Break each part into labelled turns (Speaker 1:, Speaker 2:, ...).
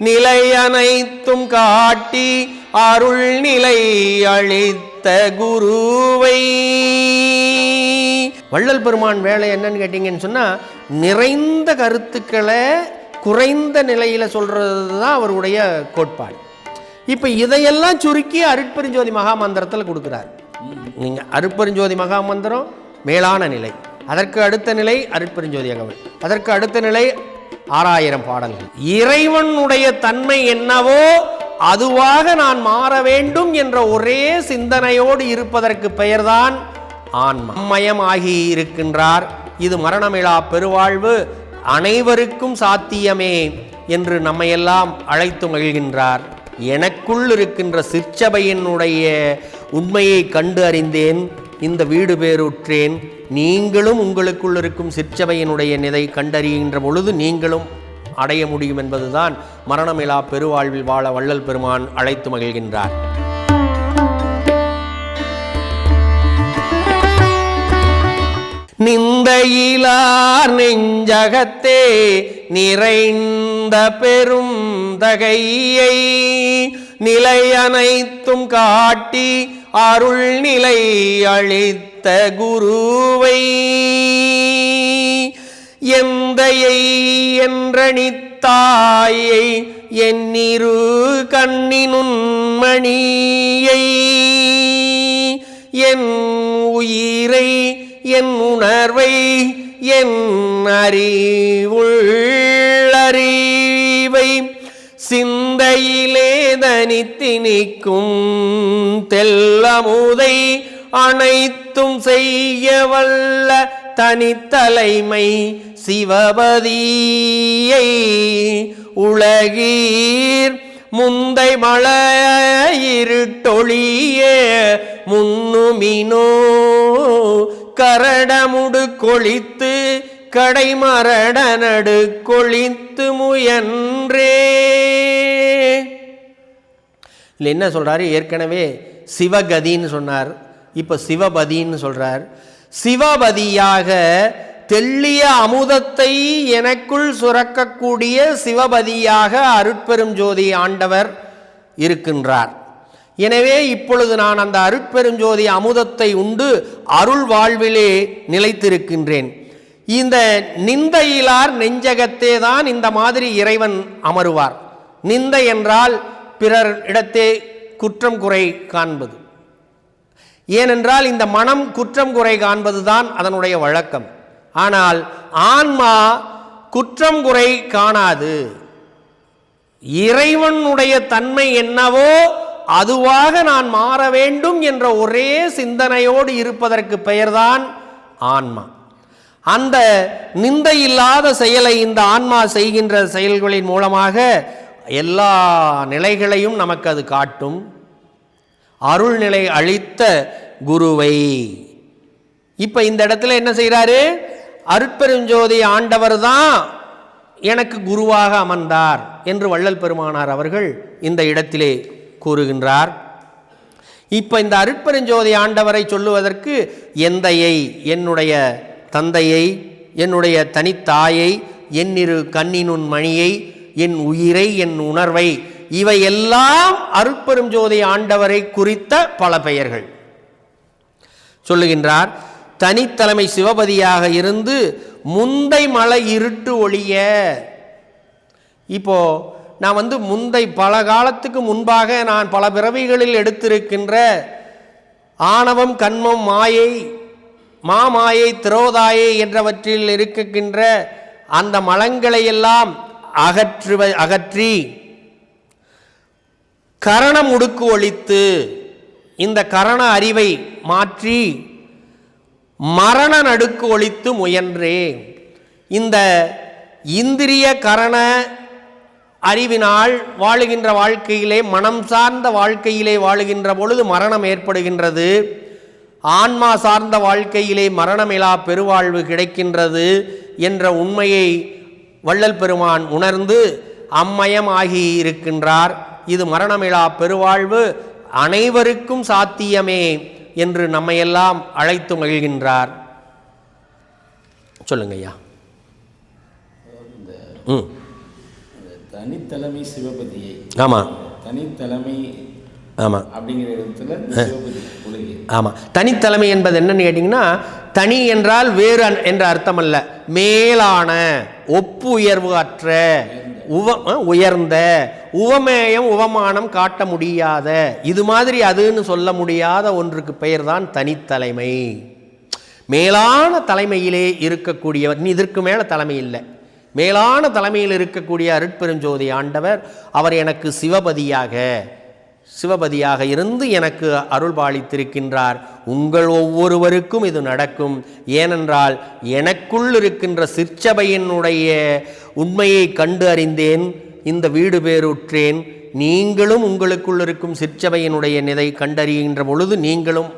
Speaker 1: நிலையனைத்தும் காட்டி அருள் நிலை அளித்த குருவை. வள்ளல் பெருமான் வேலை என்னன்னு கேட்டீங்கன்னு சொன்னா, நிறைந்த கருத்துக்களை குறைந்த நிலையில சொல்றது தான் அவருடைய கோட்பாடு. இப்ப இதையெல்லாம் சுருக்கி அருட்பெருஞ்சோதி மகாமந்திரத்தில் கொடுக்கிறார். நீங்க அருட்பெருஞ்சோதி மகாமந்திரம் மேலான நிலை, அதற்கு அடுத்த நிலை அருட்பெருஞ்சோதி அகவல், அதற்கு அடுத்த நிலை 6000 பாடல்கள். இறைவனுடைய தன்மை என்னவோ அதுவாக நான் மாற வேண்டும் என்ற ஒரே சிந்தனையோடு இருப்பதற்கு பெயர்தான் ஆன்மயம் ஆகி இருக்கின்றார். இது மரணமிலா பெருவாழ்வு அனைவருக்கும் சாத்தியமே என்று நம்மையெல்லாம் அழைத்து மகிழ்கின்றார். எனக்குள் இருக்கின்ற சிற்சபையினுடைய உண்மையை கண்டு அறிந்தேன், இந்த வீடு பேருற்றேன். நீங்களும் உங்களுக்குள் இருக்கும் சிற்சபையினுடைய நிலை கண்டறிகின்ற பொழுது நீங்களும் அடைய முடியும் என்பதுதான் மரணமிலா பெருவாழ்வில் வாழ வள்ளல் பெருமான் அழைத்து மகிழ்கின்றார். நிந்தையிலார் நெஞ்சகத்தே நிறைந்த பெரும் தகையை நிலையனைத்தும் காட்டி அருள் நிலை அளித்த குருவை. எந்தையை என்றணித்தாயை என்னிரு கண்ணினுண்மணியை என் உயிரை என் உணர்வை என் அறிவுள்ளறிவை சிந்தையிலே தனித்தினிக்கும் தெல்லமுதை அனைத்தும் செய்ய வல்ல தனித்தலைமை சிவபதியை உலகீர் முந்தை மலையிருட்டொழிய முன்னுமினோ கரடமுடு கொளித்து கடைமரட நடு கொளித்து முயன்றே. இல்லை என்ன சொல்றாரு, ஏற்கனவே சிவகதின்னு சொன்னார், இப்ப சிவபதின்னு சொல்றார். சிவபதியாக தெள்ளிய அமுதத்தை எனக்குள் சுரக்கக்கூடிய சிவபதியாக அருட்பெரும் ஜோதி ஆண்டவர் இருக்கின்றார். எனவே இப்பொழுது நான் அந்த அருட்பெருஞ்சோதி அமுதத்தை உண்டு அருள் வாழ்விலே நிலைத்திருக்கின்றேன். இந்த நிந்தையிலார் நெஞ்சகத்தே தான் இந்த மாதிரி இறைவன் அமருவார். நிந்தை என்றால் பிறர் இடத்தே குற்றம் குறை காண்பது. ஏனென்றால் இந்த மனம் குற்றம் குறை காண்பதுதான் அதனுடைய வழக்கம். ஆனால் ஆன்மா குற்றம் குறை காணாது. இறைவனுடைய தன்மை என்னவோ அதுவாக நான் மாற வேண்டும் என்ற ஒரே சிந்தனையோடு இருப்பதற்கு பெயர்தான் ஆன்மா. அந்த நிந்தை இல்லாத செயலை இந்த ஆன்மா செய்கின்ற செயல்களின் மூலமாக எல்லா நிலைகளையும் நமக்கு அது காட்டும். அருள்நிலை அளித்த குருவை. இப்ப இந்த இடத்துல என்ன செய்கிறாரு, அருட்பெருஞ்சோதி ஆண்டவர் தான் எனக்கு குருவாக அமர்ந்தார் என்று வள்ளல் பெருமானார் அவர்கள் இந்த இடத்திலே கூறுகின்றார். இப்ப இந்த அருட்பெருஞ்சோதி ஆண்டவரை சொல்லுவதற்கு எந்தையை, என்னுடைய தந்தையை, என்னுடைய தனித்தாயை, என்னிரு கண்ணினுன் மணியை, என் உயிரை, என் உணர்வை, இவை எல்லாம் அருட்பெருஞ்சோதி ஆண்டவரை குறித்த பல பெயர்கள் சொல்லுகின்றார். தனித்தலைமை சிவபதியாக இருந்து முந்தை மலை இருட்டு ஒளிய. இப்போ நான் முந்தை பல காலத்துக்கு முன்பாக நான் பல பிறவிகளில் எடுத்திருக்கின்ற ஆணவம், கண்மம், மாயை, மாமாயை, திரோதாயை என்றவற்றில் இருக்கின்ற அந்த மலங்களை எல்லாம் அகற்றி கரண முடுக்கு ஒழித்து இந்த கரண அறிவை மாற்றி மரண நடுக்கு ஒழித்து முயன்றே. இந்த இந்திரிய கரண அறிவினால் வாழுகின்ற வாழ்க்கையிலே, மனம் சார்ந்த வாழ்க்கையிலே வாழுகின்ற பொழுது மரணம் ஏற்படுகின்றது. ஆன்மா சார்ந்த வாழ்க்கையிலே மரணமிலா பெருவாழ்வு கிடைக்கின்றது என்ற உண்மையை வள்ளல் பெருமான் உணர்ந்து அம்மயம் ஆகி இருக்கின்றார். இது மரணமிலா பெருவாழ்வு அனைவருக்கும் சாத்தியமே என்று நம்மையெல்லாம் அழைத்து மகிழ்கின்றார். சொல்லுங்க ஐயா.
Speaker 2: தனித்தலைமை சிவபதியை.
Speaker 1: ஆமாம்,
Speaker 2: தனித்தலைமை.
Speaker 1: ஆமாம்,
Speaker 2: அப்படிங்கிற இடத்துல சிவபதி உலகி.
Speaker 1: ஆமாம். தனித்தலைமை என்பது என்னன்னு கேட்டிங்கன்னா, தனி என்றால் வேறு என்ற அர்த்தம் அல்ல, மேலான, ஒப்பு உயர்வு அற்ற, உயர்ந்த, உவமேயம் உவமானம் காட்ட முடியாத, இது மாதிரி அதுன்னு சொல்ல முடியாத ஒன்றுக்கு பெயர் தான் தனித்தலைமை. மேலான தலைமையிலே இருக்கக்கூடியவர், இதற்கு மேலே தலைமை இல்லை, மேலான தலைமையில் இருக்கக்கூடிய அருட்பெருஞ்சோதி ஆண்டவர் அவர் எனக்கு சிவபதியாக இருந்து எனக்கு அருள் பாலித்திருக்கின்றார். உங்கள் ஒவ்வொருவருக்கும் இது நடக்கும். ஏனென்றால் எனக்குள் இருக்கின்ற சிற்சபையினுடைய உண்மையை கண்டு அறிந்தேன், இந்த வீடு பேருற்றேன். நீங்களும் உங்களுக்குள் இருக்கும் சிற்சபையினுடைய நிலை கண்டறிகின்ற பொழுது நீங்களும்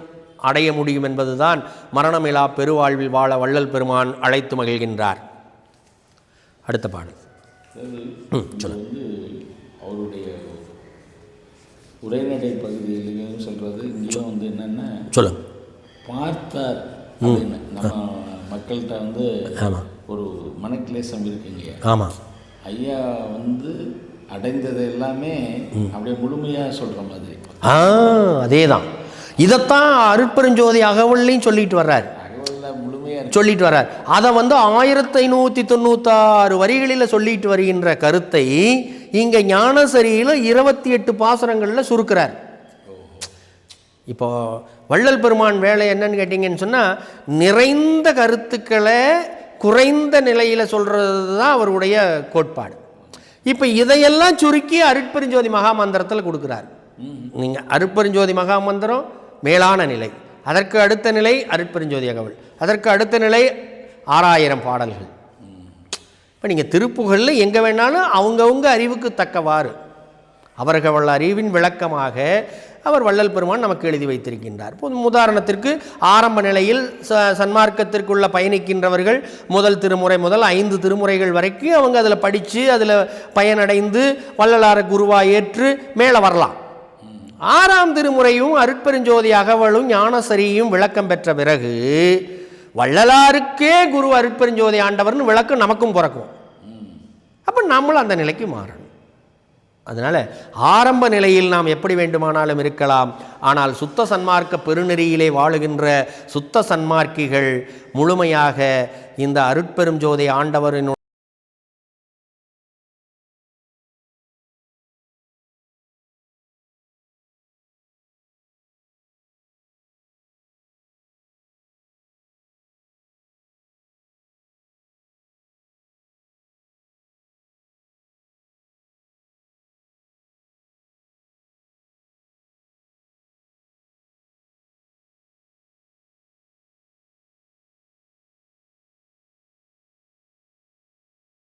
Speaker 1: அடைய முடியும் என்பதுதான் மரணமிலா பெருவாழ்வில் வாழ வள்ளல் பெருமான் அழைத்து மகிழ்கின்றார். அடுத்த பாடல்
Speaker 2: சொல்லுங்க. அவருடைய உரைநடை பகுதியிலையும் சொல்றது இங்கேயும் என்னன்னா
Speaker 1: சொல்லுங்க,
Speaker 2: பார்த்தார் அப்படின்னு நம்ம மக்கள்கிட்ட
Speaker 1: ஆமாம்
Speaker 2: ஒரு மனக்லேசம் இருக்குங்க.
Speaker 1: ஆமாம்,
Speaker 2: ஐயா அடைந்தது எல்லாமே அப்படியே முழுமையாக சொல்ற மாதிரி.
Speaker 1: அதே தான். இதைத்தான் அருட்பெருஞ்சோதி அகவல்லையும் சொல்லிட்டு வர்றார், சொல்லிட்டு வர்றார். அதை 1596 வரிகளில் சொல்லிட்டு வருகின்ற கருத்தை இங்கே ஞானசரியில் 28 பாசுரங்களில் சுருக்கிறார். இப்போ வள்ளல் பெருமான் வேலை என்னன்னு கேட்டிங்கன்னு சொன்னால், நிறைந்த கருத்துக்களை குறைந்த நிலையில் சொல்கிறது தான் அவருடைய கோட்பாடு. இப்போ இதையெல்லாம் சுருக்கி அருட்பெருஞ்சோதி மகாமந்திரத்தில் கொடுக்குறார். நீங்கள் அருட்பெருஞ்சோதி மகாமந்திரம் மேலான நிலை, அதற்கு அடுத்த நிலை அருட்பெருஞ்சோதி அகவல், அதற்கு அடுத்த நிலை 6000 பாடல்கள். இப்போ நீங்கள் திருப்புகழில் எங்கே வேணாலும் அவங்கவுங்க அறிவுக்கு தக்கவாறு அவர்கள் அறிவின் விளக்கமாக அவர் வள்ளல் பெருமான் நமக்கு எழுதி வைத்திருக்கின்றார். உதாரணத்திற்கு ஆரம்ப நிலையில் சன்மார்க்கத்திற்குள்ள பயணிக்கின்றவர்கள் முதல் திருமுறை முதல் 5 திருமுறைகள் வரைக்கும் அவங்க அதில் படித்து அதில் பயனடைந்து வள்ளலார குருவாக ஏற்று மேலே வரலாம். 6ஆம் திருமுறையும் அருட்பெருஞ்சோதி அகவலும் ஞானசரியும் விளக்கம் பெற்ற பிறகு வள்ளலாருக்கே குரு அருட்பெருஞ்சோதி ஆண்டவர்னு விளக்கம் நமக்கும் பிறக்கும். அப்போ நம்மளும் அந்த நிலைக்கு மாறணும். அதனால் ஆரம்ப நிலையில் நாம் எப்படி வேண்டுமானாலும் இருக்கலாம். ஆனால் சுத்த சன்மார்க்க பெருநெறியிலே வாழுகின்ற சுத்த சன்மார்க்கிகள் முழுமையாக இந்த அருட்பெருஞ்சோதி ஆண்டவரின்